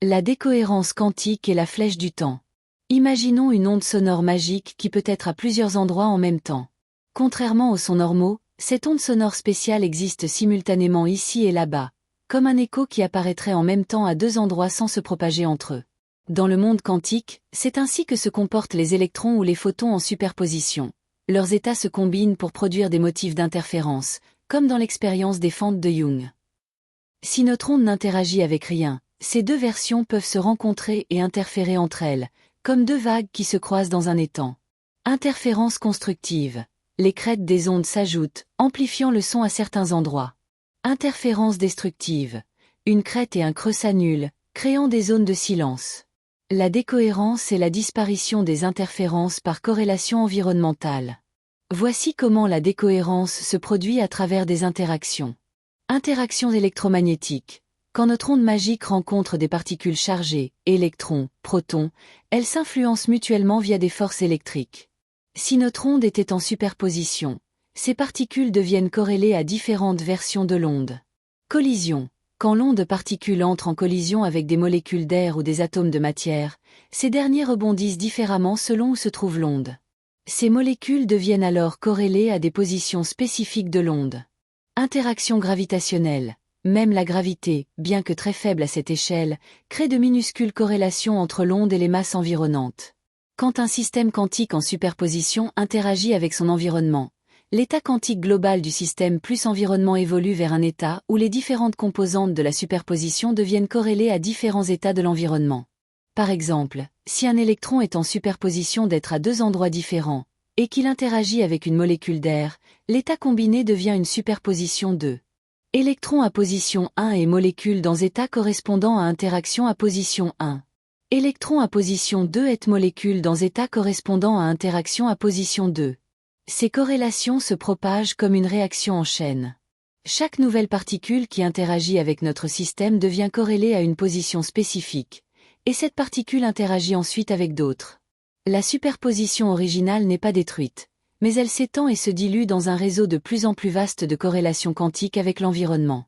La décohérence quantique et la flèche du temps. Imaginons une onde sonore magique qui peut être à plusieurs endroits en même temps. Contrairement aux sons normaux, cette onde sonore spéciale existe simultanément ici et là-bas, comme un écho qui apparaîtrait en même temps à deux endroits sans se propager entre eux. Dans le monde quantique, c'est ainsi que se comportent les électrons ou les photons en superposition. Leurs états se combinent pour produire des motifs d'interférence, comme dans l'expérience des fentes de Young. Si notre onde n'interagit avec rien, ces deux versions peuvent se rencontrer et interférer entre elles, comme deux vagues qui se croisent dans un étang. Interférence constructive. Les crêtes des ondes s'ajoutent, amplifiant le son à certains endroits. Interférence destructive. Une crête et un creux s'annulent, créant des zones de silence. La décohérence est la disparition des interférences par corrélation environnementale. Voici comment la décohérence se produit à travers des interactions. Interactions électromagnétiques. Quand notre onde magique rencontre des particules chargées, électrons, protons, elles s'influencent mutuellement via des forces électriques. Si notre onde était en superposition, ces particules deviennent corrélées à différentes versions de l'onde. Collision. Quand l'onde particule entre en collision avec des molécules d'air ou des atomes de matière, ces derniers rebondissent différemment selon où se trouve l'onde. Ces molécules deviennent alors corrélées à des positions spécifiques de l'onde. Interaction gravitationnelle. Même la gravité, bien que très faible à cette échelle, crée de minuscules corrélations entre l'onde et les masses environnantes. Quand un système quantique en superposition interagit avec son environnement, l'état quantique global du système plus environnement évolue vers un état où les différentes composantes de la superposition deviennent corrélées à différents états de l'environnement. Par exemple, si un électron est en superposition d'être à deux endroits différents, et qu'il interagit avec une molécule d'air, l'état combiné devient une superposition de électrons à position 1 et molécules dans état correspondant à interaction à position 1. Électrons à position 2 et molécules dans état correspondant à interaction à position 2. Ces corrélations se propagent comme une réaction en chaîne. Chaque nouvelle particule qui interagit avec notre système devient corrélée à une position spécifique, et cette particule interagit ensuite avec d'autres. La superposition originale n'est pas détruite, mais elle s'étend et se dilue dans un réseau de plus en plus vaste de corrélations quantiques avec l'environnement.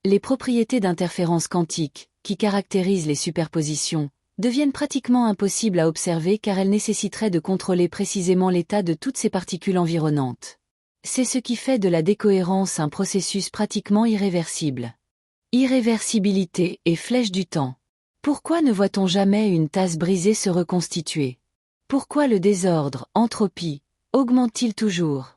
Les propriétés d'interférence quantique, qui caractérisent les superpositions, deviennent pratiquement impossibles à observer car elles nécessiteraient de contrôler précisément l'état de toutes ces particules environnantes. C'est ce qui fait de la décohérence un processus pratiquement irréversible. Irréversibilité et flèche du temps. Pourquoi ne voit-on jamais une tasse brisée se reconstituer? Pourquoi le désordre, entropie, augmente-t-il toujours?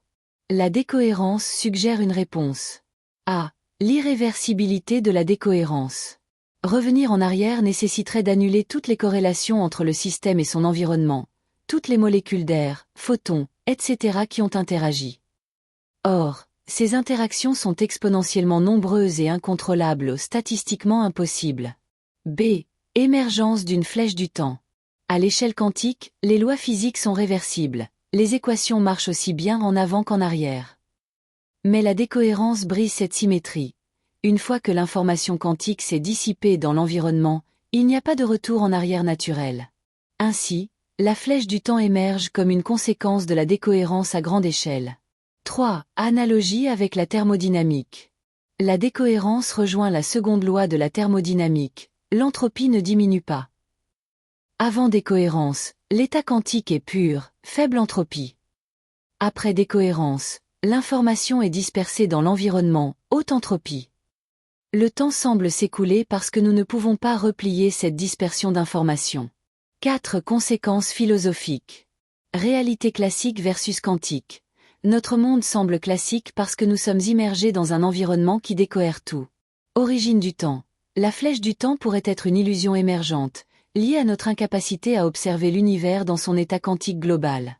La décohérence suggère une réponse. A. L'irréversibilité de la décohérence. Revenir en arrière nécessiterait d'annuler toutes les corrélations entre le système et son environnement, toutes les molécules d'air, photons, etc. qui ont interagi. Or, ces interactions sont exponentiellement nombreuses et incontrôlables, statistiquement impossibles. B. Émergence d'une flèche du temps. À l'échelle quantique, les lois physiques sont réversibles. Les équations marchent aussi bien en avant qu'en arrière. Mais la décohérence brise cette symétrie. Une fois que l'information quantique s'est dissipée dans l'environnement, il n'y a pas de retour en arrière naturel. Ainsi, la flèche du temps émerge comme une conséquence de la décohérence à grande échelle. 3. Analogie avec la thermodynamique. La décohérence rejoint la seconde loi de la thermodynamique. L'entropie ne diminue pas. Avant décohérence, l'état quantique est pur, faible entropie. Après décohérence, l'information est dispersée dans l'environnement, haute entropie. Le temps semble s'écouler parce que nous ne pouvons pas replier cette dispersion d'informations. 4. Conséquences philosophiques. Réalité classique versus quantique. Notre monde semble classique parce que nous sommes immergés dans un environnement qui décohère tout. Origine du temps. La flèche du temps pourrait être une illusion émergente, liée à notre incapacité à observer l'univers dans son état quantique global.